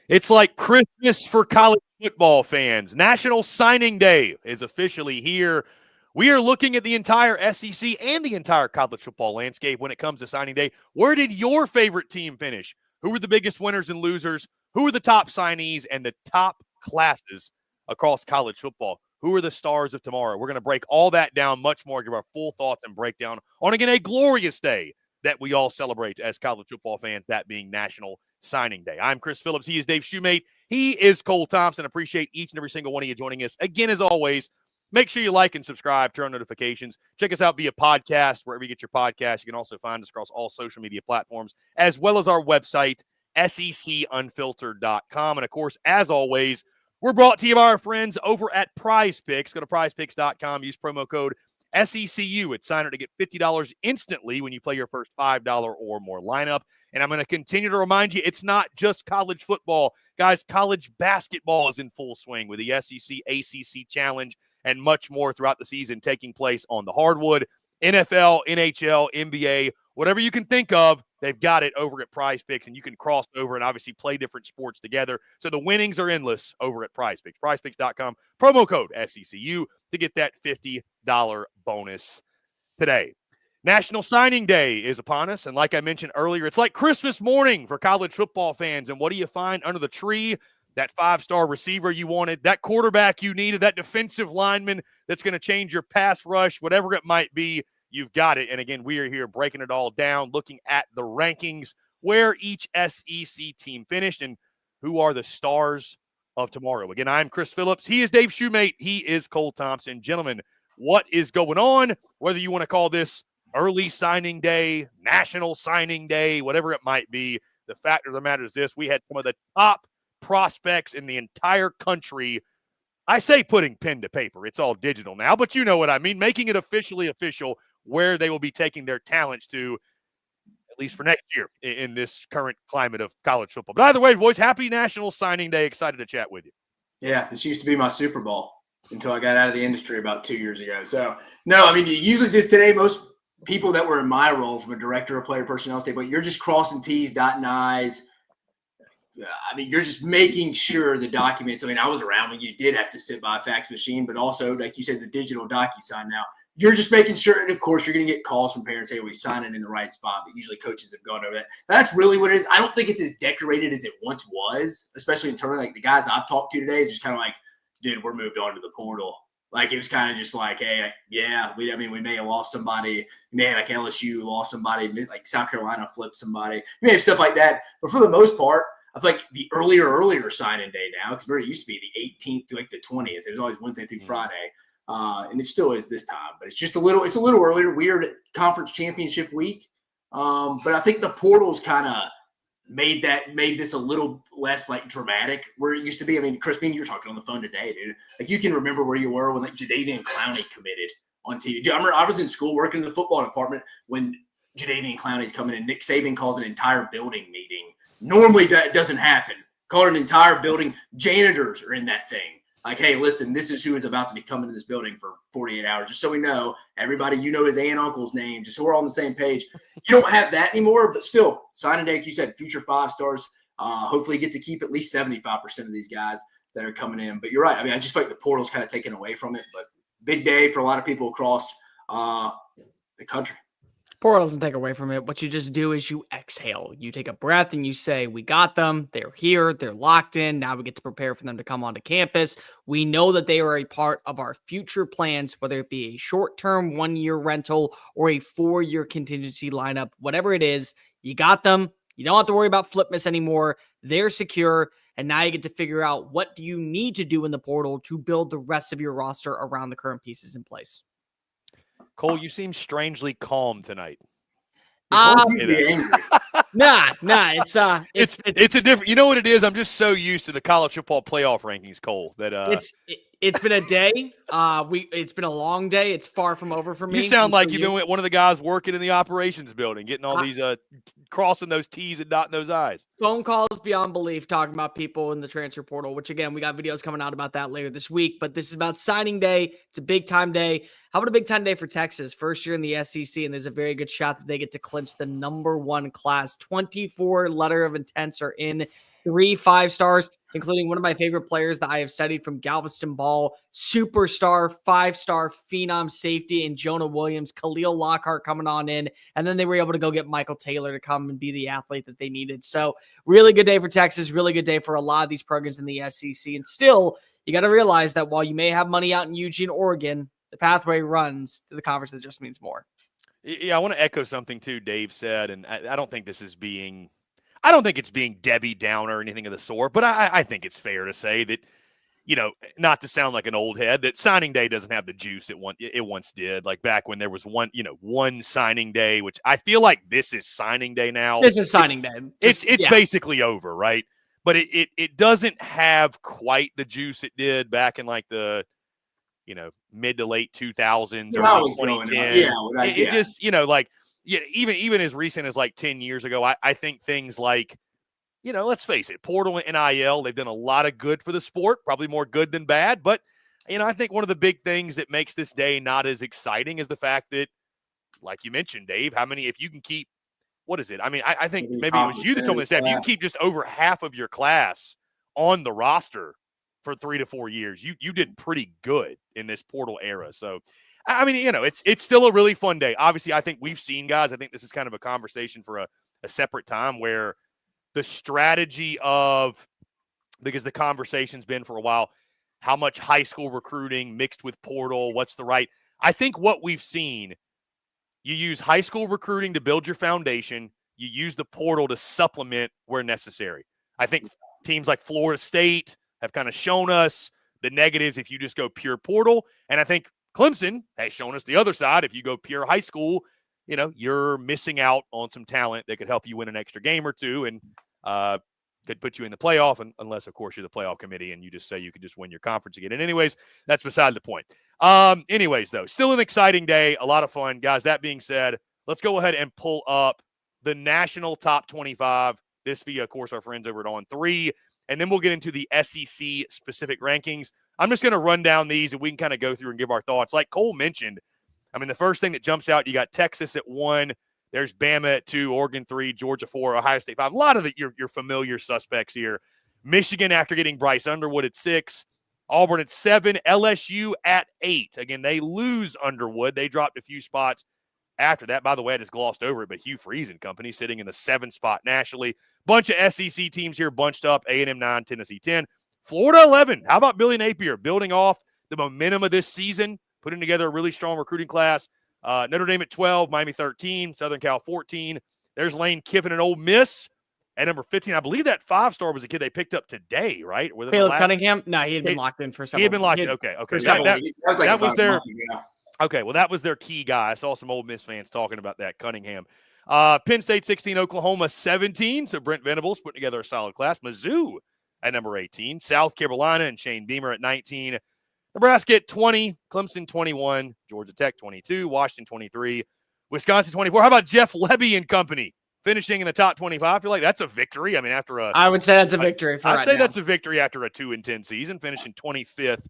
It's like Christmas for college football fans. National Signing Day is officially here. We are looking at the entire SEC and the entire college football landscape when it comes to signing day. Where did your favorite team finish? Who were the biggest winners and losers? Who are the top signees and the top classes across college football? Who are the stars of tomorrow? We're going to break all that down, much more, give our full thoughts and breakdown on, again, a glorious day that we all celebrate as college football fans, that being National Signing Day. I'm Chris Phillips. He is Dave Shumate. He is Cole Thompson. Appreciate each and every single one of you joining us. Again, as always, make sure you like and subscribe, turn on notifications. Check us out via podcast, wherever you get your podcast. You can also find us across all social media platforms, as well as our website, secunfiltered.com. And, of course, as always, we're brought to you by our friends over at Prize Picks. Go to prizepicks.com. Use promo code SECU at sign up to get $50 instantly when you play your first $5 or more lineup. And I'm going to continue to remind you, it's not just college football. Guys, college basketball is in full swing with the SEC ACC Challenge and much more throughout the season taking place on the hardwood. NFL, NHL, NBA, whatever you can think of, they've got it over at Prize Picks, and you can cross over and obviously play different sports together. So the winnings are endless over at Prize Picks. PrizePicks.com, promo code SECU to get that $50 bonus today. National Signing Day is upon us, and like I mentioned earlier, it's like Christmas morning for college football fans. And what do you find under the tree? That five-star receiver you wanted, that quarterback you needed, that defensive lineman that's going to change your pass rush, whatever it might be, you've got it. And again, we are here breaking it all down, looking at the rankings, where each SEC team finished, and who are the stars of tomorrow. Again, I'm Chris Phillips. He is Dave Shumate. He is Cole Thompson. Gentlemen, what is going on? Whether you want to call this early signing day, national signing day, whatever it might be, the fact of the matter is this: we had some of the top prospects in the entire country. I say putting pen to paper. It's all digital now, but you know what I mean. Making it officially official where they will be taking their talents to, at least for next year, in this current climate of college football. But either way, boys, happy National Signing Day. Excited to chat with you. Yeah, this used to be my Super Bowl until I got out of the industry about 2 years ago. So, no, I mean, usually just today, most people that were in my role from a director or player personnel standpoint, you're just crossing T's, dotting I's. I mean, you're just making sure the documents. I mean, I was around when you did have to sit by a fax machine, but also, like you said, the digital DocuSign now. You're just making sure, and of course, you're going to get calls from parents, hey, we sign it in the right spot, but usually coaches have gone over that. That's really what it is. I don't think it's as decorated as it once was, especially in terms of like the guys I've talked to today. It's just kind of like, dude, we're moved on to the portal. Like, it was kind of just like, hey, yeah, we may have lost somebody. We may have, like, LSU lost somebody, like South Carolina flipped somebody. We may have stuff like that. But for the most part, I feel like the earlier signing day now, because where it used to be the 18th to like the 20th, it was always Wednesday through Friday, and it still is this time. But it's just a little earlier. Weird conference championship week, but I think the portals kind of made this a little less like dramatic where it used to be. I mean, Chris, you were talking on the phone today, dude. Like, you can remember where you were when like Jadeveon Clowney committed on TV. I remember I was in school working in the football department when Jadeveon Clowney's coming in. Nick Saban calls an entire building meeting. Normally that doesn't happen. Called an entire building. Janitors are in that thing. Like, hey, listen, this is who is about to be coming to this building for 48 hours. Just so we know, everybody, you know his aunt and uncle's name, just so we're all on the same page. You don't have that anymore, but still, signing day, like you said, future five stars. Hopefully you get to keep at least 75% of these guys that are coming in. But you're right. I mean, I just feel like the portal's kind of taken away from it. But big day for a lot of people across the country. Portal doesn't take away from it. What you just do is you exhale. You take a breath and you say, we got them. They're here. They're locked in. Now we get to prepare for them to come onto campus. We know that they are a part of our future plans, whether it be a short-term 1-year rental or a 4-year contingency lineup, whatever it is, you got them. You don't have to worry about flipness anymore. They're secure. And now you get to figure out what do you need to do in the portal to build the rest of your roster around the current pieces in place. Cole, you seem strangely calm tonight. Nah. It's a different. You know what it is? I'm just so used to the college football playoff rankings, Cole. That it's been a day. It's been a long day. It's far from over for me. You sound like you've been with one of the guys working in the operations building, getting all these crossing those T's and dotting those I's. Phone calls beyond belief, talking about people in the transfer portal. Which again, we got videos coming out about that later this week. But this is about signing day. It's a big time day. How about a big time day for Texas? First year in the SEC, and there's a very good shot that they get to clinch the #1 class. 24 letter of intents are in. 3 5-stars, including one of my favorite players that I have studied from Galveston Ball, superstar, 5-star phenom safety, and Jonah Williams, Khalil Lockhart coming on in. And then they were able to go get Michael Taylor to come and be the athlete that they needed. So really good day for Texas, really good day for a lot of these programs in the SEC. And still, you got to realize that while you may have money out in Eugene, Oregon, the pathway runs to the conference that just means more. Yeah, I want to echo something too Dave said, and I don't think this is being – I don't think it's being Debbie Downer or anything of the sort, but I think it's fair to say that, not to sound like an old head, that signing day doesn't have the juice it once did. Like back when there was one signing day, which I feel like this is signing day now. This is signing day. It's basically over, right? But it doesn't have quite the juice it did back in like the mid to late 2000s or 2010. It just even as recent as like 10 years ago, I think things like, let's face it, portal and NIL, they've done a lot of good for the sport, probably more good than bad. But, I think one of the big things that makes this day not as exciting is the fact that, like you mentioned, Dave, if you can keep, what is it? I mean, I think maybe it was you that told me this, if you can keep just over half of your class on the roster for 3 to 4 years, you did pretty good in this portal era. So, I mean, it's still a really fun day. Obviously, I think we've seen guys. I think this is kind of a conversation for a separate time where the strategy of, because the conversation's been for a while, how much high school recruiting mixed with portal, what's the right. I think what we've seen, you use high school recruiting to build your foundation. You use the portal to supplement where necessary. I think teams like Florida State have kind of shown us the negatives if you just go pure portal. And I think Clemson has shown us the other side. If you go pure high school, you're missing out on some talent that could help you win an extra game or two and could put you in the playoff, unless, of course, you're the playoff committee and you just say you could just win your conference again. And anyways, that's beside the point. Anyways, though, still an exciting day, a lot of fun. Guys, that being said, let's go ahead and pull up the national top 25. This via, of course, our friends over at On3. And then we'll get into the SEC-specific rankings. I'm just going to run down these, and we can kind of go through and give our thoughts. Like Cole mentioned, I mean, the first thing that jumps out, you got Texas at 1. There's Bama at 2, Oregon 3, Georgia 4, Ohio State 5. A lot of your familiar suspects here. Michigan after getting Bryce Underwood at 6. Auburn at 7. LSU at 8. Again, they lose Underwood. They dropped a few spots after that. By the way, I just glossed over it, but Hugh Freeze and company sitting in the 7th spot nationally. Bunch of SEC teams here bunched up. A&M 9, Tennessee 10. Florida 11. How about Billy Napier building off the momentum of this season, putting together a really strong recruiting class? Notre Dame at 12, Miami 13, Southern Cal 14. There's Lane Kiffin and Ole Miss at number 15. I believe that 5-star was a kid they picked up today, right? Caleb Cunningham? No, he had been locked in for several. He had been locked in. Okay. That was their – okay, well, that was their key guy. I saw some Ole Miss fans talking about that, Cunningham. Penn State 16, Oklahoma 17. So Brent Venables putting together a solid class. Mizzou at number 18. South Carolina and Shane Beamer at 19. Nebraska at 20. Clemson 21. Georgia Tech 22. Washington 23. Wisconsin 24. How about Jeff Lebby and company finishing in the top 25? I feel like that's a victory. I mean, I would say that's a victory for that's a victory after a 2-10 season, finishing 25th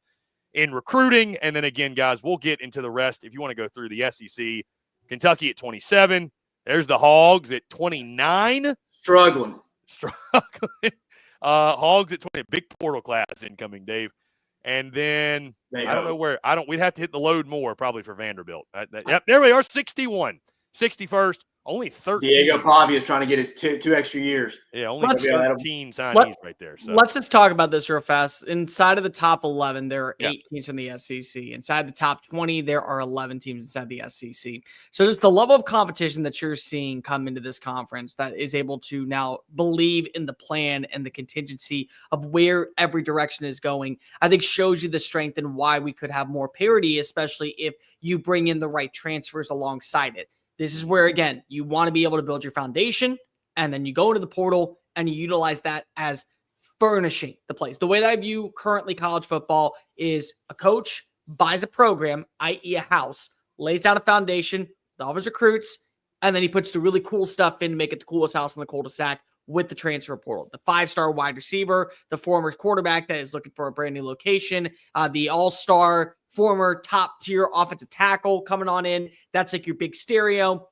in recruiting. And then again, guys, we'll get into the rest. If you want to go through the SEC, Kentucky at 27. There's the Hogs at 29. Struggling. Hogs at 20. Big portal class incoming, Dave. And then I don't know where. We'd have to hit the load more probably for Vanderbilt. Yep, there we are. 61, 61st. Only 13. Diego Pavia is trying to get his two extra years. Yeah, only 13 signees right there. So let's just talk about this real fast. Inside of the top 11, there are 8 teams from the SEC. Inside the top 20, there are 11 teams inside the SEC. So just the level of competition that you're seeing come into this conference that is able to now believe in the plan and the contingency of where every direction is going, I think shows you the strength and why we could have more parity, especially if you bring in the right transfers alongside it. This is where, again, you want to be able to build your foundation, and then you go into the portal and you utilize that as furnishing the place. The way that I view currently college football is a coach buys a program, i.e. a house, lays out a foundation, offers recruits, and then he puts the really cool stuff in to make it the coolest house in the cul-de-sac with the transfer portal. The 5-star wide receiver, the former quarterback that is looking for a brand new location, the all-star former top-tier offensive tackle coming on in. That's like your big stereo.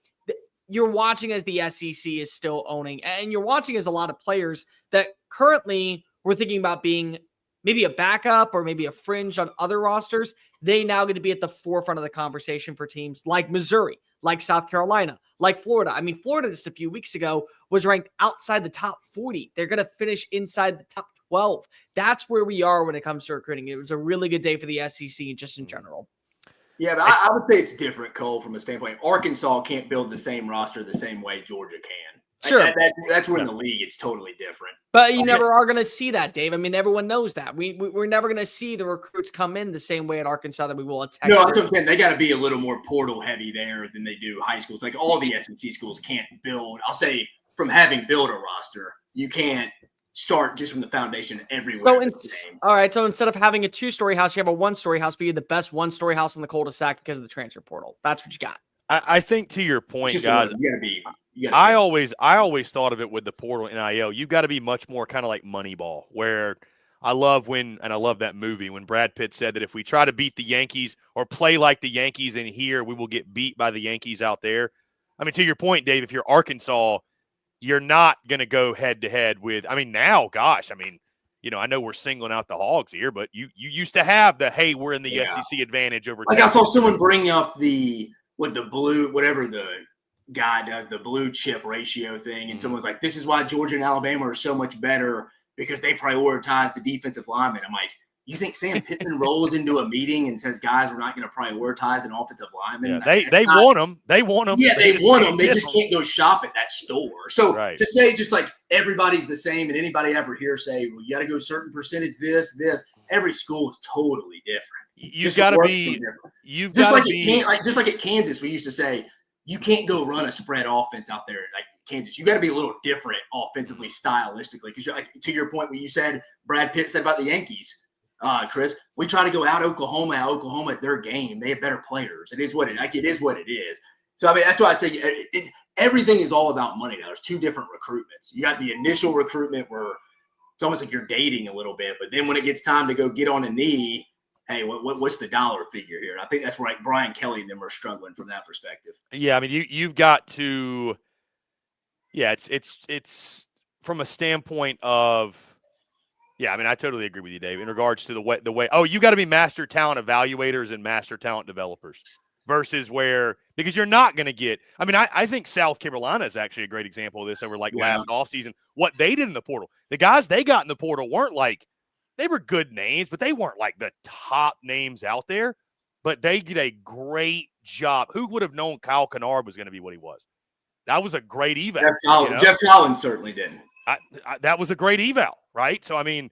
you're watching as the SEC is still owning, and you're watching as a lot of players that currently we're thinking about being maybe a backup or maybe a fringe on other rosters. They now get to be at the forefront of the conversation for teams like Missouri, like South Carolina, like Florida. I mean, Florida just a few weeks ago was ranked outside the top 40. They're going to finish inside the top 12. That's where we are when it comes to recruiting. It was a really good day for the SEC just in general. Yeah, but I would say it's different, Cole, from a standpoint. Arkansas can't build the same roster the same way Georgia can. Sure. That's where in the league it's totally different. But you never are going to see that, Dave. I mean, everyone knows that. We're never going to see the recruits come in the same way at Arkansas that we will at Texas. No, that's what I'm saying. They got to be a little more portal heavy there than they do high schools. Like all the SEC schools can't build. I'll say from having built a roster, you can't start just from the foundation everywhere. All right. So instead of having a 2-story house, you have a 1-story house, but you're the best 1-story house in the cul-de-sac because of the transfer portal. That's what you got. I think to your point, guys, I always thought of it with the portal NIL. You've got to be much more kind of like Moneyball, where I love that movie when Brad Pitt said that if we try to beat the Yankees or play like the Yankees in here, we will get beat by the Yankees out there. I mean, to your point, Dave, if you're Arkansas, you're not going to go head to head with, I mean, now, gosh, I mean, I know we're singling out the Hogs here, but you used to have the, hey, we're in the SEC advantage over. Like Texas. I saw someone bring up the blue, whatever the guy does, the blue chip ratio thing. And someone's like, this is why Georgia and Alabama are so much better because they prioritize the defensive lineman. I'm like, you think Sam Pittman rolls into a meeting and says, guys, we're not going to prioritize an offensive lineman? Yeah, they want them. They want them. Yeah, they want them. They just can't go shop at that store. So to say just like everybody's the same and anybody ever here say, well, you got to go certain percentage this, every school is totally different. You've got to be – just like at Kansas, we used to say, you can't go run a spread offense out there like Kansas. You got to be a little different offensively, stylistically. Because like to your point, when you said Brad Pitt said about the Yankees, Chris, we try to go out Oklahoma at their game. They have better players. It is what it is. So I mean, that's why I'd say everything is all about money now. There's 2 different recruitments. You got the initial recruitment where it's almost like you're dating a little bit, but then when it gets time to go get on a knee, hey, what's the dollar figure here? And I think that's right. Brian Kelly and them are struggling from that perspective. Yeah, I mean, you've got to. Yeah, it's from a standpoint of. Yeah, I mean, I totally agree with you, Dave. In regards to the way. Oh, you got to be master talent evaluators and master talent developers versus because you're not going to get. I mean, I think South Carolina is actually a great example of this over last offseason. What they did in the portal, the guys they got in the portal weren't like. They were good names, but they weren't like the top names out there. But they did a great job. Who would have known Kyle Kennard was going to be what he was? That was a great eval. Jeff Collins certainly didn't. That was a great eval, right? So, I mean,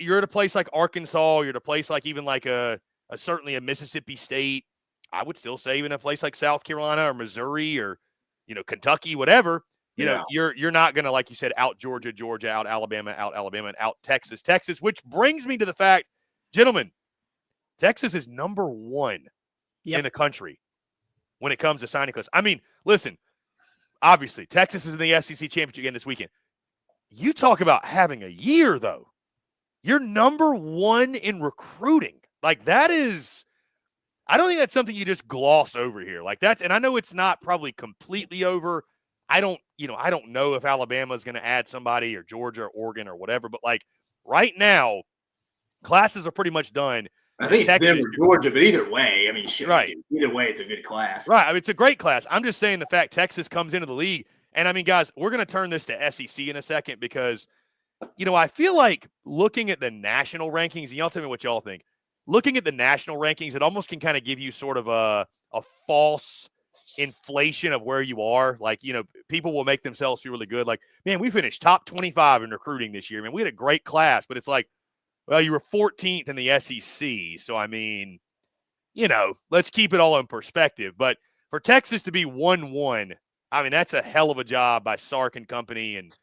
you're at a place like Arkansas. You're at a place like even like certainly a Mississippi State. I would still say even a place like South Carolina or Missouri or, Kentucky, whatever. You're not going to, like you said, out Georgia, out Alabama, and out Texas, which brings me to the fact, gentlemen, Texas is number 1 in the country when it comes to signing class. I mean, listen, obviously, Texas is in the SEC championship again this weekend. You talk about having a year, though. You're number 1 in recruiting. Like, that is – I don't think that's something you just gloss over here. Like, and I know it's not probably completely over. I don't know if Alabama is going to add somebody or Georgia or Oregon or whatever, but like right now, classes are pretty much done. I think it's them or Georgia, but either way, I mean, either way, it's a good class. Right. I mean, it's a great class. I'm just saying the fact Texas comes into the league. And I mean, guys, we're going to turn this to SEC in a second because, I feel like looking at the national rankings, and y'all tell me what y'all think. Looking at the national rankings, it almost can kind of give you sort of a false inflation of where you are. Like, people will make themselves feel really good. Like, man, we finished top 25 in recruiting this year. Man, we had a great class, but it's like, well, you were 14th in the SEC. So, I mean, let's keep it all in perspective. But for Texas to be 1-1, I mean, that's a hell of a job by Sark and company. And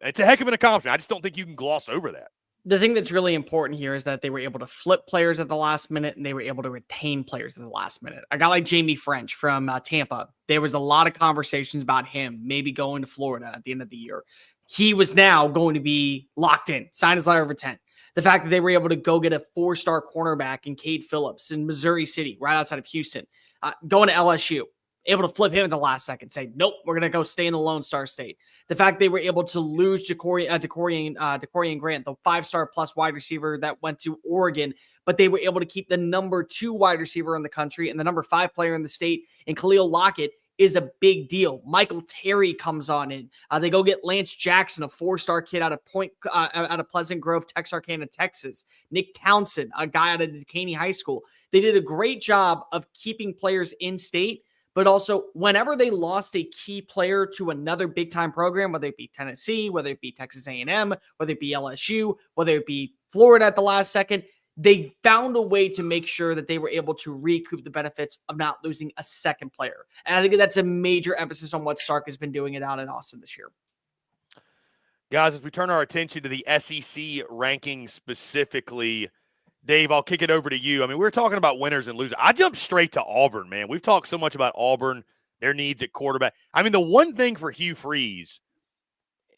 it's a heck of an accomplishment. I just don't think you can gloss over that. The thing that's really important here is that they were able to flip players at the last minute and they were able to retain players at the last minute. A guy like Jamie French from Tampa, there was a lot of conversations about him maybe going to Florida at the end of the year. He was now going to be locked in, signed his letter of intent. The fact that they were able to go get a 4-star cornerback in Cade Phillips in Missouri City, right outside of Houston, going to LSU. able to flip him at the last second, say, nope, we're going to go stay in the Lone Star State. The fact they were able to lose DeCorian Grant, the 5-star plus wide receiver that went to Oregon, but they were able to keep the number 2 wide receiver in the country and the number 5 player in the state, and Khalil Lockett, is a big deal. Michael Terry comes on in. They go get Lance Jackson, a 4-star kid out of Pleasant Grove, Texarkana, Texas. Nick Townsend, a guy out of Dekaney High School. They did a great job of keeping players in state, but also whenever they lost a key player to another big-time program, whether it be Tennessee, whether it be Texas A&M, whether it be LSU, whether it be Florida at the last second, they found a way to make sure that they were able to recoup the benefits of not losing a second player. And I think that's a major emphasis on what Sark has been doing it out in Austin this year. Guys, as we turn our attention to the SEC rankings specifically, Dave, I'll kick it over to you. I mean, we're talking about winners and losers. I jumped straight to Auburn, man. We've talked so much about Auburn, their needs at quarterback. I mean, the one thing for Hugh Freeze,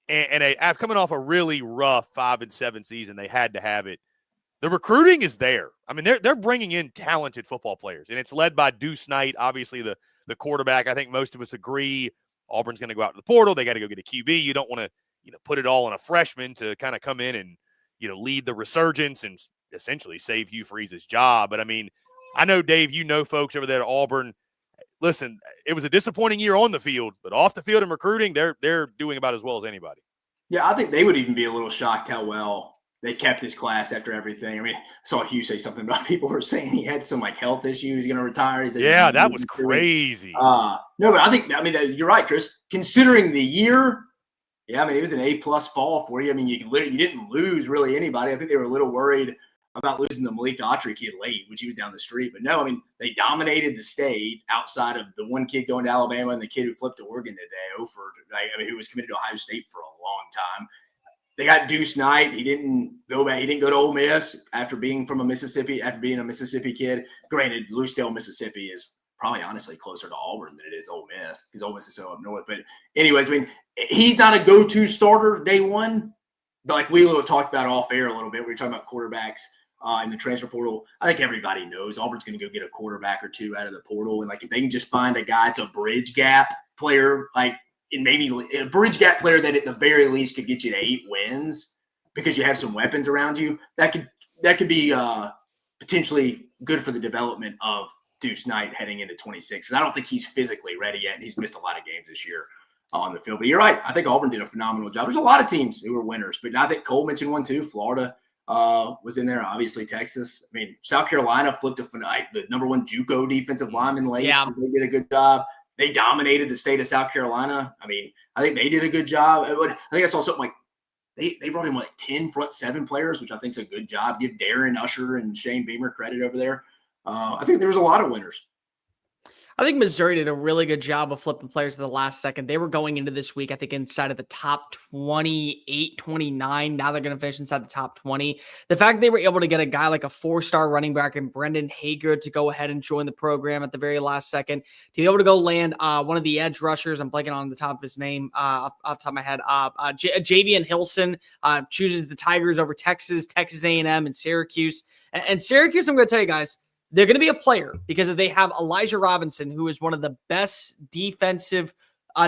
and coming off a really rough 5-7 season, they had to have it. The recruiting is there. I mean, they're bringing in talented football players, and it's led by Deuce Knight, obviously the quarterback. I think most of us agree Auburn's going to go out to the portal. They got to go get a QB. You don't want to, put it all on a freshman to kind of come in and, lead the resurgence and essentially save Hugh Freeze's job. But I mean, I know, Dave, folks over there at Auburn. Listen, it was a disappointing year on the field, but off the field and recruiting, they're doing about as well as anybody. Yeah, I think they would even be a little shocked how well they kept his class after everything. I mean, I saw Hugh say something about people were saying he had some health issue. He's going to retire. He said, yeah, that was crazy. No, but I think, you're right, Chris. Considering the year, yeah, it was an A+ fall for you. I mean, you didn't lose really anybody. I think they were a little worried about losing the Malik Autry kid late, which he was down the street. But no, they dominated the state outside of the one kid going to Alabama and the kid who flipped to Oregon today, who was committed to Ohio State for a long time. They got Deuce Knight. He didn't go back. He didn't go to Ole Miss after being a Mississippi kid. Granted, Lucedale, Mississippi is probably honestly closer to Auburn than it is Ole Miss because Ole Miss is so up north. But anyways, he's not a go-to starter day one. But like we talked about off air a little bit, we were talking about quarterbacks in the transfer portal. I think everybody knows Auburn's going to go get a quarterback or two out of the portal. And if they can just find a guy that's a bridge gap player, and maybe a bridge gap player that at the very least could get you to 8 wins because you have some weapons around you, that could be potentially good for the development of Deuce Knight heading into 26. I don't think he's physically ready yet, and he's missed a lot of games this year on the field. But you're right. I think Auburn did a phenomenal job. There's a lot of teams who were winners, but I think Cole mentioned one too. Florida was in there, obviously Texas. South Carolina flipped the number 1 JUCO defensive lineman late. Yeah. They did a good job. They dominated the state of South Carolina. I think they did a good job. I think I saw something they brought in 10 front 7 players, which I think is a good job. Give Darren Usher and Shane Beamer credit over there. I think there was a lot of winners. I think Missouri did a really good job of flipping players at the last second. They were going into this week, I think, inside of the top 28, 29. Now they're going to finish inside the top 20. The fact they were able to get a guy like a 4-star running back in Brendan Hager to go ahead and join the program at the very last second, to be able to go land one of the edge rushers, I'm blanking on the top of his name off the top of my head, Javian Hilson chooses the Tigers over Texas A&M, and Syracuse. And Syracuse, I'm going to tell you guys, they're going to be a player because they have Elijah Robinson, who is one of the best defensive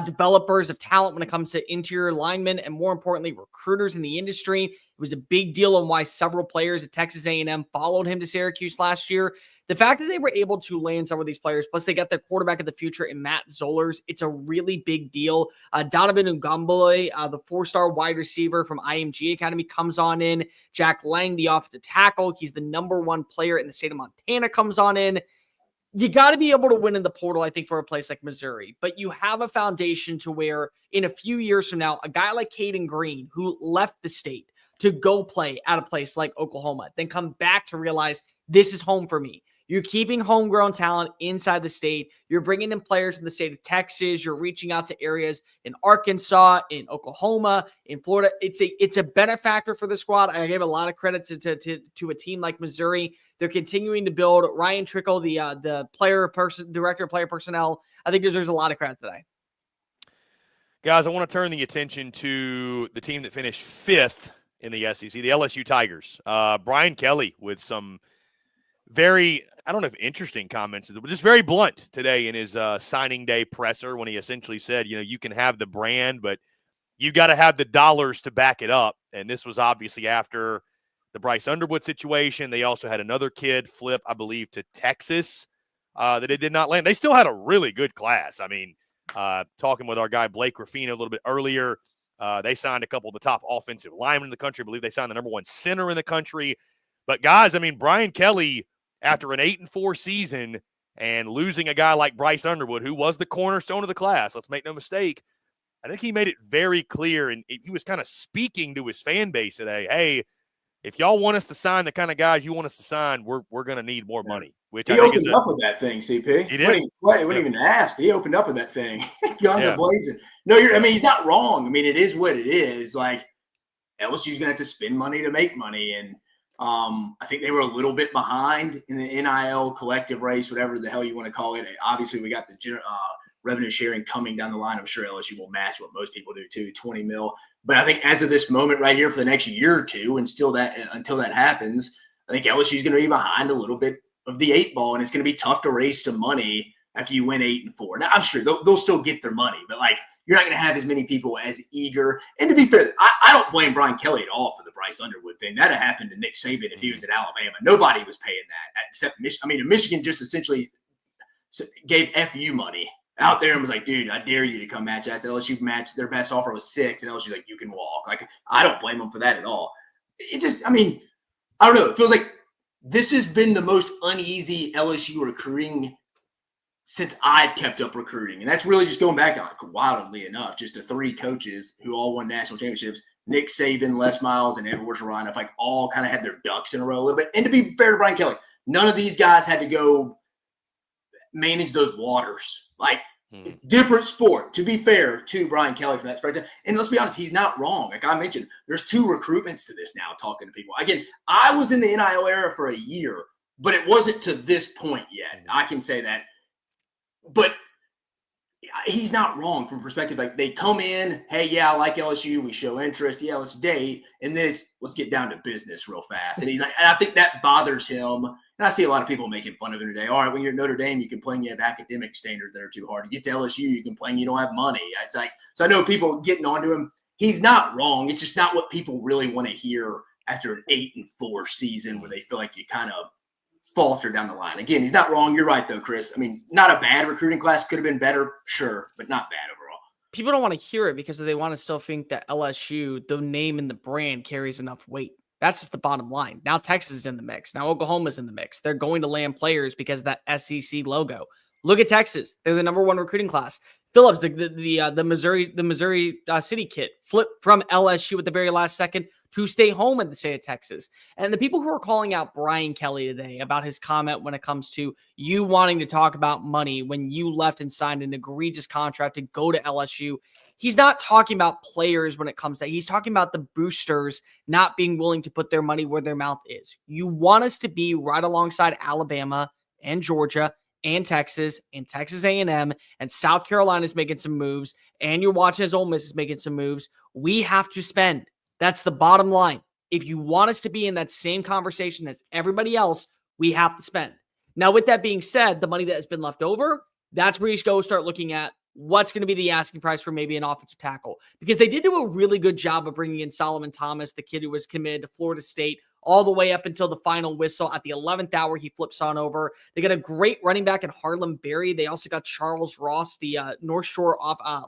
developers of talent when it comes to interior linemen and, more importantly, recruiters in the industry. It was a big deal on why several players at Texas A&M followed him to Syracuse last year. The fact that they were able to land some of these players, plus they got their quarterback of the future in Matt Zollers, it's a really big deal. Donovan Ugambole, the 4-star wide receiver from IMG Academy, comes on in. Jack Lang, the offensive tackle, he's the number 1 player in the state of Montana, comes on in. You got to be able to win in the portal, I think, for a place like Missouri. But you have a foundation to where in a few years from now, a guy like Caden Green, who left the state to go play at a place like Oklahoma, then come back to realize this is home for me. You're keeping homegrown talent inside the state. You're bringing in players in the state of Texas. You're reaching out to areas in Arkansas, in Oklahoma, in Florida. It's a benefactor for the squad. I gave a lot of credit to a team like Missouri. They're continuing to build. Ryan Trickle, the director of player personnel, I think deserves a lot of credit today. Guys, I want to turn the attention to the team that finished 5th in the SEC, the LSU Tigers. Brian Kelly with some very, I don't know if interesting comments, but just very blunt today in his signing day presser when he essentially said, you can have the brand, but you got to have the dollars to back it up. And this was obviously after the Bryce Underwood situation. They also had another kid flip, I believe, to Texas that it did not land. They still had a really good class. I mean, talking with our guy Blake Ruffino a little bit earlier, they signed a couple of the top offensive linemen in the country. I believe they signed the number 1 center in the country. But guys, I mean, Brian Kelly, after an 8-4 season and losing a guy like Bryce Underwood, who was the cornerstone of the class, let's make no mistake, I think he made it very clear, and he was kind of speaking to his fan base today. Hey, if y'all want us to sign the kind of guys you want us to sign, we're going to need more money. Which he I think opened up with that thing, CP. He did. He wouldn't even ask. He opened up with that thing. Guns are blazing. No, he's not wrong. I mean, it is what it is. Like, LSU's going to have to spend money to make money, and I think they were a little bit behind in the NIL collective race, whatever the hell you want to call it. Obviously, we got the revenue sharing coming down the line. I'm sure LSU will match what most people do too, 20 mil. But I think as of this moment right here for the next year or two, and still until that happens, I think LSU is going to be behind a little bit of the 8 ball, and it's going to be tough to raise some money after you win 8-4. Now, I'm sure they'll still get their money, but like, you're not going to have as many people as eager. And to be fair, I don't blame Brian Kelly at all for the Bryce Underwood thing. That had happened to Nick Saban if he was at Alabama. Nobody was paying that except Michigan. Michigan just essentially gave FU money out there and was like, dude, I dare you to come match us. LSU matched, their best offer was 6, and LSU's like, you can walk. Like, I don't blame them for that at all. It just, I don't know. It feels like this has been the most uneasy LSU recruiting since I've kept up recruiting. And that's really just going back, wildly enough, just to 3 coaches who all won national championships. Nick Saban, Les Miles, and Edward Orgeron, like all kind of had their ducks in a row a little bit. And to be fair to Brian Kelly, none of these guys had to go manage those waters. Like, different sport, to be fair to Brian Kelly from that perspective. And let's be honest, he's not wrong. Like I mentioned, there's 2 recruitments to this now, talking to people. Again, I was in the NIL era for a year, but it wasn't to this point yet. I can say that. But he's not wrong from perspective. Like, they come in, hey, yeah, I like LSU. We show interest. Yeah, let's date. And then let's get down to business real fast. And he's like, and I think that bothers him. And I see a lot of people making fun of him today. All right, when you're at Notre Dame, you complain you have academic standards that are too hard. You get to LSU, you complain you don't have money. It's like, so I know people getting onto him. He's not wrong. It's just not what people really want to hear after an 8-4 season where they feel like you kind of falter down the line. Again, he's not wrong. You're right, though, Chris. Not a bad recruiting class. Could have been better, sure, but not bad overall. People don't want to hear it because they want to still think that LSU, the name and the brand, carries enough weight. That's just the bottom line. Now Texas is in the mix. Now Oklahoma's in the mix. They're going to land players because of that SEC logo. Look at Texas. They're the number 1 recruiting class. Phillips, the Missouri City kid, flipped from LSU at the very last second to stay home in the state of Texas. And the people who are calling out Brian Kelly today about his comment when it comes to you wanting to talk about money when you left and signed an egregious contract to go to LSU, he's not talking about players when it comes to that. He's talking about the boosters not being willing to put their money where their mouth is. You want us to be right alongside Alabama and Georgia and Texas A&M, and South Carolina's making some moves, and you're watching as Ole Miss is making some moves. We have to spend. That's the bottom line. If you want us to be in that same conversation as everybody else, we have to spend. Now, with that being said, the money that has been left over, that's where you should go start looking at what's going to be the asking price for maybe an offensive tackle. Because they did do a really good job of bringing in Solomon Thomas, the kid who was committed to Florida State, all the way up until the final whistle. At the 11th hour, he flips on over. They got a great running back in Harlem Berry. They also got Charles Ross, the North Shore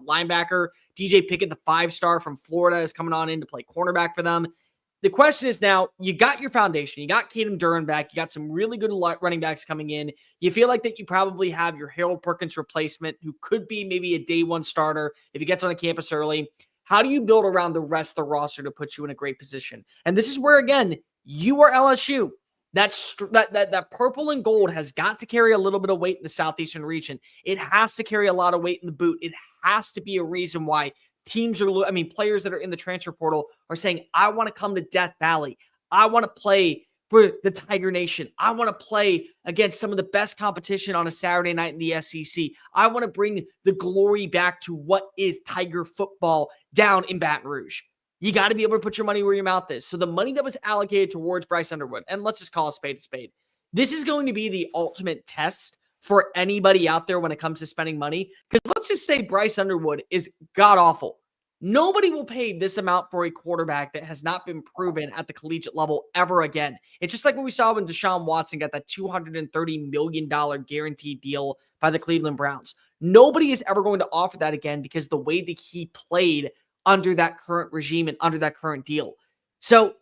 linebacker. DJ Pickett, the 5-star from Florida, is coming on in to play cornerback for them. The question is now, you got your foundation. You got Caden Duran back. You got some really good running backs coming in. You feel like that you probably have your Harold Perkins replacement, who could be maybe a day 1 starter if he gets on a campus early. How do you build around the rest of the roster to put you in a great position? And this is where, again, you are LSU. That purple and gold has got to carry a little bit of weight in the Southeastern region. It has to carry a lot of weight in the boot. It has to be a reason why teams players that are in the transfer portal are saying, I want to come to Death Valley. I want to play for the Tiger Nation. I want to play against some of the best competition on a Saturday night in the SEC. I want to bring the glory back to what is Tiger football down in Baton Rouge. You got to be able to put your money where your mouth is. So the money that was allocated towards Bryce Underwood, and let's just call a spade, This is going to be the ultimate test for anybody out there when it comes to spending money. Because let's just say Bryce Underwood is god-awful. Nobody will pay this amount for a quarterback that has not been proven at the collegiate level ever again. It's just like what we saw when Deshaun Watson got that $230 million guaranteed deal by the Cleveland Browns. Nobody is ever going to offer that again because the way that he played under that current regime and under that current deal. So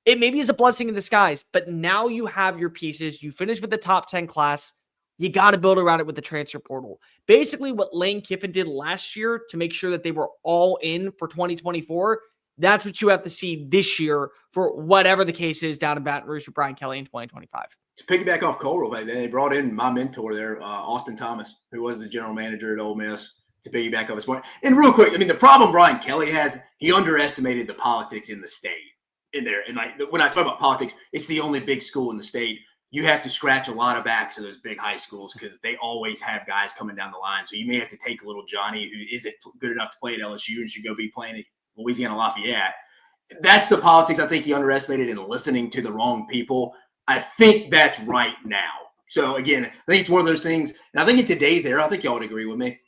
it maybe is a blessing in disguise, but now you have your pieces. You finish with the top 10 class. You got to build around it with the transfer portal. Basically, what Lane Kiffin did last year to make sure that they were all in for 2024, that's what you have to see this year for whatever the case is down in Baton Rouge with Brian Kelly in 2025. To piggyback off Cole, they brought in my mentor there, Austin Thomas, who was the general manager at Ole Miss, to piggyback off his point. And real quick, I mean, the problem Brian Kelly has, he underestimated the politics in the state in there. And like when I talk about politics, it's the only big school in the state. You have to scratch a lot of backs of those big high schools because they always have guys coming down the line. So you may have to take a little Johnny who isn't good enough to play at LSU and should go be playing at Louisiana Lafayette. That's the politics I think he underestimated in listening to the wrong people. I think that's right now. So again, I think it's one of those things. And I think in today's era, I think y'all would agree with me.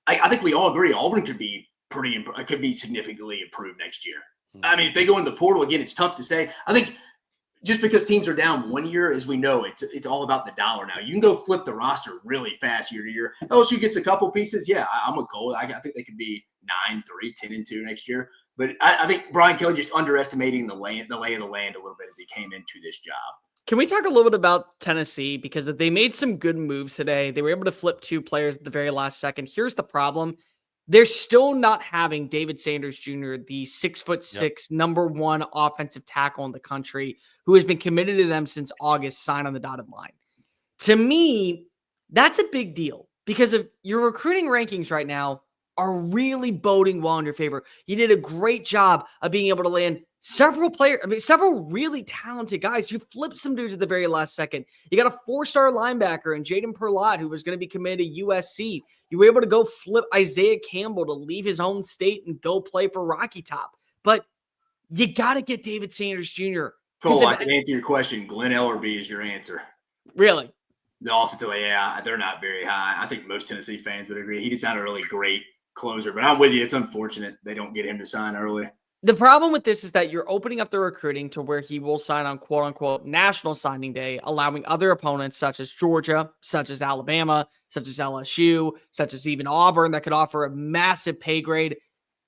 I think we all agree Auburn could be significantly improved next year. I mean, if they go in the portal again, it's tough to say. I think just because teams are down 1 year, as we know, it's all about the dollar now. You can go flip the roster really fast year to year. LSU gets a couple pieces. Yeah, I'm with Cole. I think they could be 9-3, 10-2 next year. But I think Brian Kelly just underestimating the lay of the land a little bit as he came into this job. Can we talk a little bit about Tennessee? Because they made some good moves today. They were able to flip 2 players at the very last second. Here's the problem. They're still not having David Sanders Jr., the 6'6", number 1 offensive tackle in the country, who has been committed to them since August, sign on the dotted line. To me, that's a big deal because of your recruiting rankings right now are really boding well in your favor. You did a great job of being able to land several really talented guys. You flipped some dudes at the very last second. You got a 4-star linebacker in Jaden Perlott, who was going to be committed to USC. You were able to go flip Isaiah Campbell to leave his home state and go play for Rocky Top. But you got to get David Sanders Jr. Cole, I can answer your question. Glenn Ellerby is your answer. Really? The offensive, yeah, they're not very high. I think most Tennessee fans would agree. He just not a really great closer, but I'm with you. It's unfortunate they don't get him to sign early. The problem with this is that you're opening up the recruiting to where he will sign on quote-unquote national signing day, allowing other opponents such as Georgia, such as Alabama, such as LSU, such as even Auburn that could offer a massive pay grade.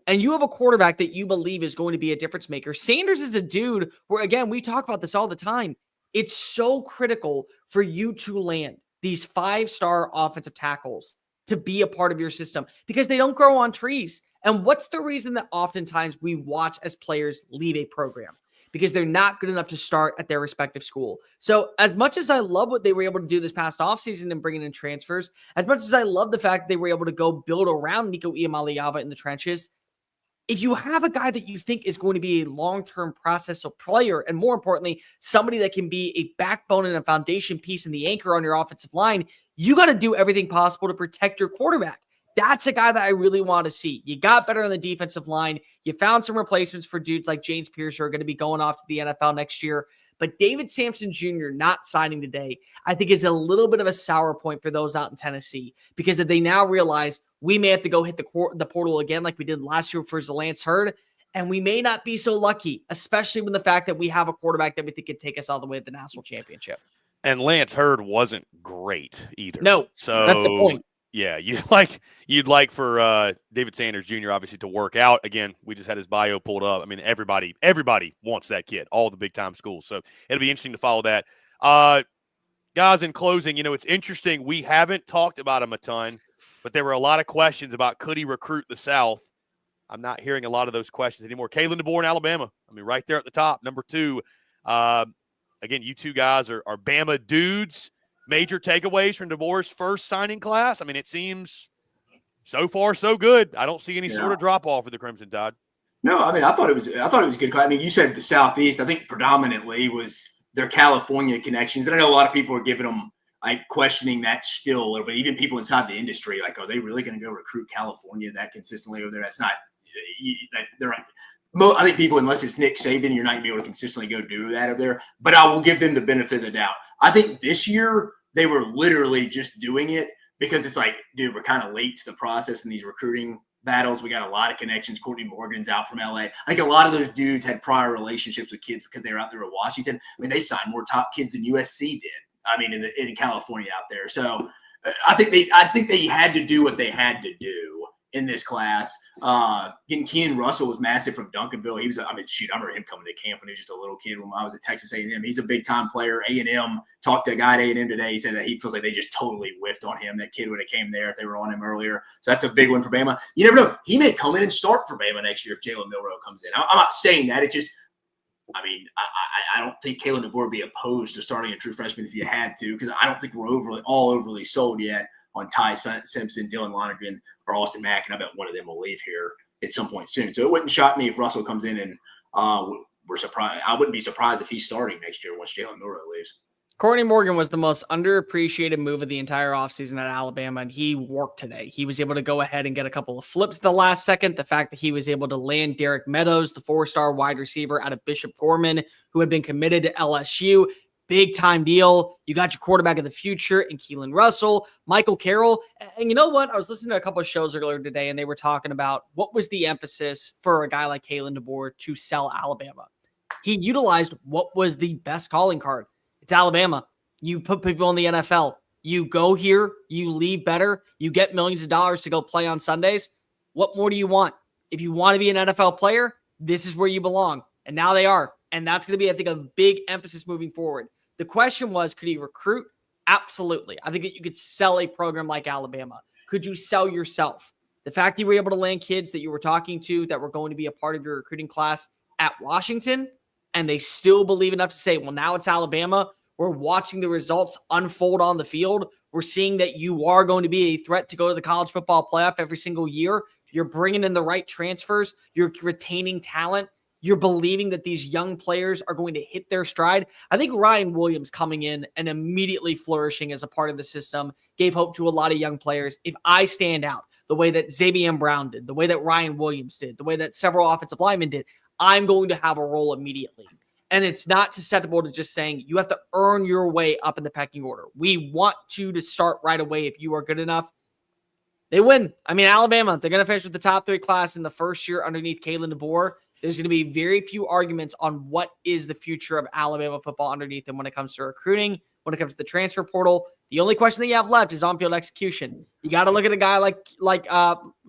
And you have a quarterback that you believe is going to be a difference maker. Sanders is a dude where, again, we talk about this all the time. It's so critical for you to land these 5-star offensive tackles to be a part of your system because they don't grow on trees. And what's the reason that oftentimes we watch as players leave a program? Because they're not good enough to start at their respective school. So as much as I love what they were able to do this past offseason and bringing in transfers, as much as I love the fact that they were able to go build around Nico Iamaleava in the trenches, if you have a guy that you think is going to be a long-term process of player, and more importantly, somebody that can be a backbone and a foundation piece and the anchor on your offensive line, you got to do everything possible to protect your quarterback. That's a guy that I really want to see. You got better on the defensive line. You found some replacements for dudes like James Pierce who are going to be going off to the NFL next year. But David Sampson Jr. not signing today, I think is a little bit of a sour point for those out in Tennessee because if they now realize we may have to go hit the portal again like we did last year for Lance Hurd, and we may not be so lucky, especially with the fact that we have a quarterback that we think could take us all the way to the national championship. And Lance Hurd wasn't great either. No, so that's the point. Yeah, you'd like for David Sanders Jr. obviously to work out. Again, we just had his bio pulled up. I mean, everybody wants that kid, all the big-time schools. So it'll be interesting to follow that. Guys, in closing, it's interesting. We haven't talked about him a ton, but there were a lot of questions about could he recruit the South. I'm not hearing a lot of those questions anymore. Kalen DeBoer in Alabama. I mean, right there at the top, number 2. Again, you two guys are Bama dudes. Major takeaways from DeBoer's first signing class? I mean, it seems so far so good. I don't see any sort of drop-off for the Crimson Tide. No, I mean, I thought it was good. I mean, you said the Southeast. I think predominantly was their California connections. And I know a lot of people are giving them, questioning that still a little bit. Even people inside the industry, are they really going to go recruit California that consistently over there? That's not – they're right. I think people, unless it's Nick Saban, you're not going to be able to consistently go do that over there. But I will give them the benefit of the doubt. I think this year they were literally just doing it because it's like, dude, we're kind of late to the process in these recruiting battles. We got a lot of connections. Courtney Morgan's out from LA. I think a lot of those dudes had prior relationships with kids because they were out there at Washington. I mean, they signed more top kids than USC did. I mean, in California out there. So I think they had to do what they had to do in this class. Keenan Russell was massive from Duncanville. He was, I remember him coming to camp when he was just a little kid when I was at Texas A&M. He's a big-time player. A&M, talked to a guy at A&M today. He said that he feels like they just totally whiffed on him. That kid would have came there if they were on him earlier. So that's a big one for Bama. You never know. He may come in and start for Bama next year if Jalen Milroe comes in. I'm not saying that. It's just, I don't think Kalen DeBoer would be opposed to starting a true freshman if you had to, because I don't think we're overly sold yet on Ty Simpson, Dylan Lonergan, or Austin Mack, and I bet one of them will leave here at some point soon. So it wouldn't shock me if Russell comes in and we're surprised. I wouldn't be surprised if he's starting next year once Jalen Milroe leaves. Courtney Morgan was the most underappreciated move of the entire offseason at Alabama, and he worked today. He was able to go ahead and get a couple of flips at the last second. The fact that he was able to land Derek Meadows, the 4-star wide receiver out of Bishop Gorman, who had been committed to LSU. Big-time deal. You got your quarterback of the future in Keelan Russell, Michael Carroll. And you know what? I was listening to a couple of shows earlier today, and they were talking about what was the emphasis for a guy like Kalen DeBoer to sell Alabama. He utilized what was the best calling card. It's Alabama. You put people in the NFL. You go here, you leave better, you get millions of dollars to go play on Sundays. What more do you want? If you want to be an NFL player, this is where you belong. And now they are. And that's going to be, I think, a big emphasis moving forward. The question was, could he recruit? Absolutely. I think that you could sell a program like Alabama. Could you sell yourself? The fact that you were able to land kids that you were talking to that were going to be a part of your recruiting class at Washington, and they still believe enough to say, well, now it's Alabama. We're watching the results unfold on the field. We're seeing that you are going to be a threat to go to the college football playoff every single year. You're bringing in the right transfers. You're retaining talent. You're believing that these young players are going to hit their stride. I think Ryan Williams coming in and immediately flourishing as a part of the system gave hope to a lot of young players. If I stand out the way that Xavier Brown did, the way that Ryan Williams did, the way that several offensive linemen did, I'm going to have a role immediately. And it's not susceptible to just saying you have to earn your way up in the pecking order. We want you to start right away if you are good enough. They win. I mean, Alabama, they're going to finish with the top 3 class in the first year underneath Kalen DeBoer. There's going to be very few arguments on what is the future of Alabama football underneath them when it comes to recruiting, when it comes to the transfer portal. The only question that you have left is on-field execution. You got to look at a guy like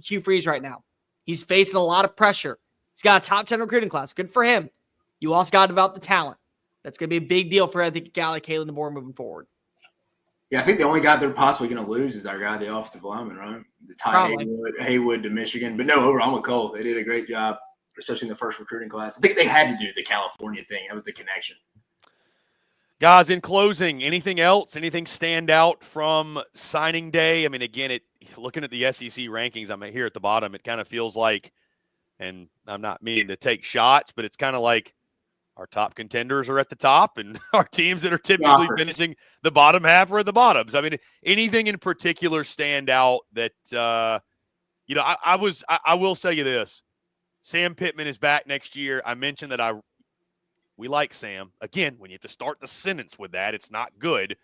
Hugh Freeze right now. He's facing a lot of pressure. He's got a top 10 recruiting class. Good for him. You also got to develop the talent. That's going to be a big deal for, I think, a guy like Kalen DeBoer moving forward. Yeah, I think the only guy they're possibly going to lose is our guy, the offensive lineman, right? The Ty Haywood to Michigan. But no, overall, I'm with Cole. They did a great job, especially in the first recruiting class. I think they had to do the California thing. That was the connection. Guys, in closing, anything else? Anything stand out from signing day? I mean, again, looking at the SEC rankings, I'm here at the bottom. It kind of feels like, and I'm not meaning to take shots, but it's kind of like our top contenders are at the top, and our teams that are typically finishing the bottom half are at the bottoms. I mean, anything in particular stand out that, I will tell you this. Sam Pittman is back next year. I mentioned that we like Sam. Again, when you have to start the sentence with that, it's not good.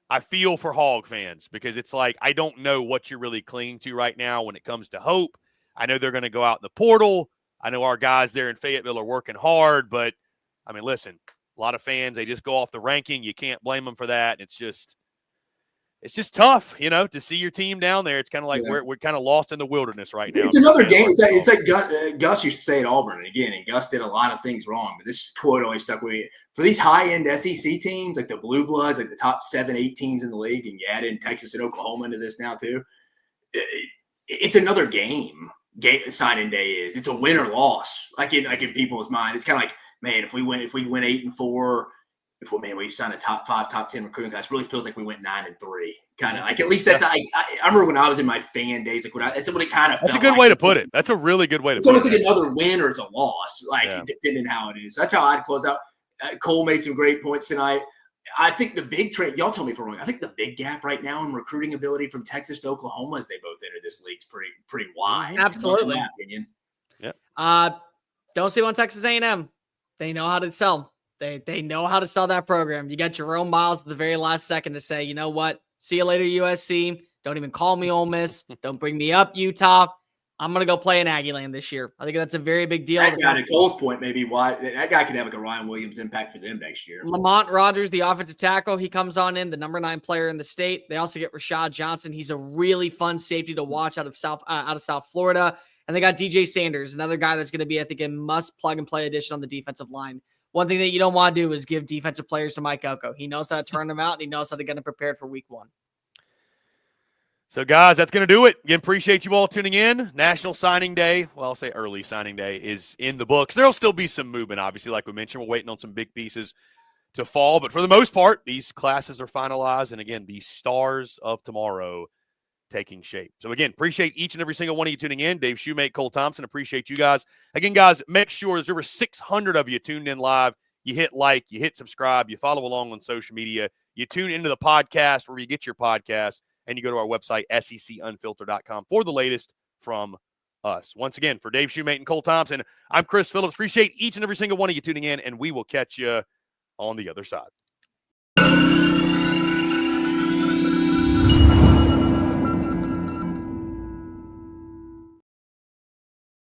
I feel for Hog fans because it's like, I don't know what you're really clinging to right now when it comes to hope. I know they're going to go out in the portal. I know our guys there in Fayetteville are working hard, but I mean, listen, a lot of fans, they just go off the ranking. You can't blame them for that. It's just tough, to see your team down there. It's kind of like we're kind of lost in the wilderness right now. It's another game. It's like Gus used to say at Auburn, and Gus did a lot of things wrong, but this quote always stuck with me. For these high-end SEC teams, like the Blue Bloods, like the top 7-8 teams in the league, and you add in Texas and Oklahoma into this now too, it's another game. Signing day is. It's a win or loss. Like in people's mind, it's kind of like, man, if we win 8-4, we sign a top 5, top 10 recruiting class, really feels like we went 9-3. Kind of like, at least that's, I remember when I was in my fan days, like that's what it kind of felt. That's a good way to put it. That's a really good way to put it. It's almost like another win or it's a loss, depending how it is. That's how I'd close out. Cole made some great points tonight. I think the big trade, y'all tell me if I'm wrong, I think the big gap right now in recruiting ability from Texas to Oklahoma as they both enter this league is pretty wide. Absolutely. In my opinion. Don't sleep on Texas A&M. They know how to sell. They know how to sell that program. You got Jerome Miles at the very last second to say, you know what? See you later, USC. Don't even call me Ole Miss. Don't bring me up, Utah. I'm going to go play in Aggieland this year. I think that's a very big deal. That guy, to Cole's point, maybe why that guy could have like a Ryan Williams impact for them next year. Lamont Rogers, the offensive tackle, he comes on in, the number 9 player in the state. They also get Rashad Johnson. He's a really fun safety to watch out of South Florida. And they got DJ Sanders, another guy that's going to be, I think, a must plug and play addition on the defensive line. One thing that you don't want to do is give defensive players to Mike Elko. He knows how to turn them out, and he knows how to get them prepared for week 1. So, guys, that's going to do it. Again, appreciate you all tuning in. National Signing Day, well, I'll say early signing day, is in the books. There will still be some movement, obviously, like we mentioned. We're waiting on some big pieces to fall. But for the most part, these classes are finalized. And, again, the stars of tomorrow taking shape. So, again, appreciate each and every single one of you tuning in. Dave Shumate, Cole Thompson, appreciate you guys. Again, guys, make sure there's over 600 of you tuned in live. You hit like, you hit subscribe, you follow along on social media. You tune into the podcast where you get your podcast. And you go to our website, secunfiltered.com, for the latest from us. Once again, for Dave Shumate and Cole Thompson, I'm Chris Phillips. Appreciate each and every single one of you tuning in, and we will catch you on the other side.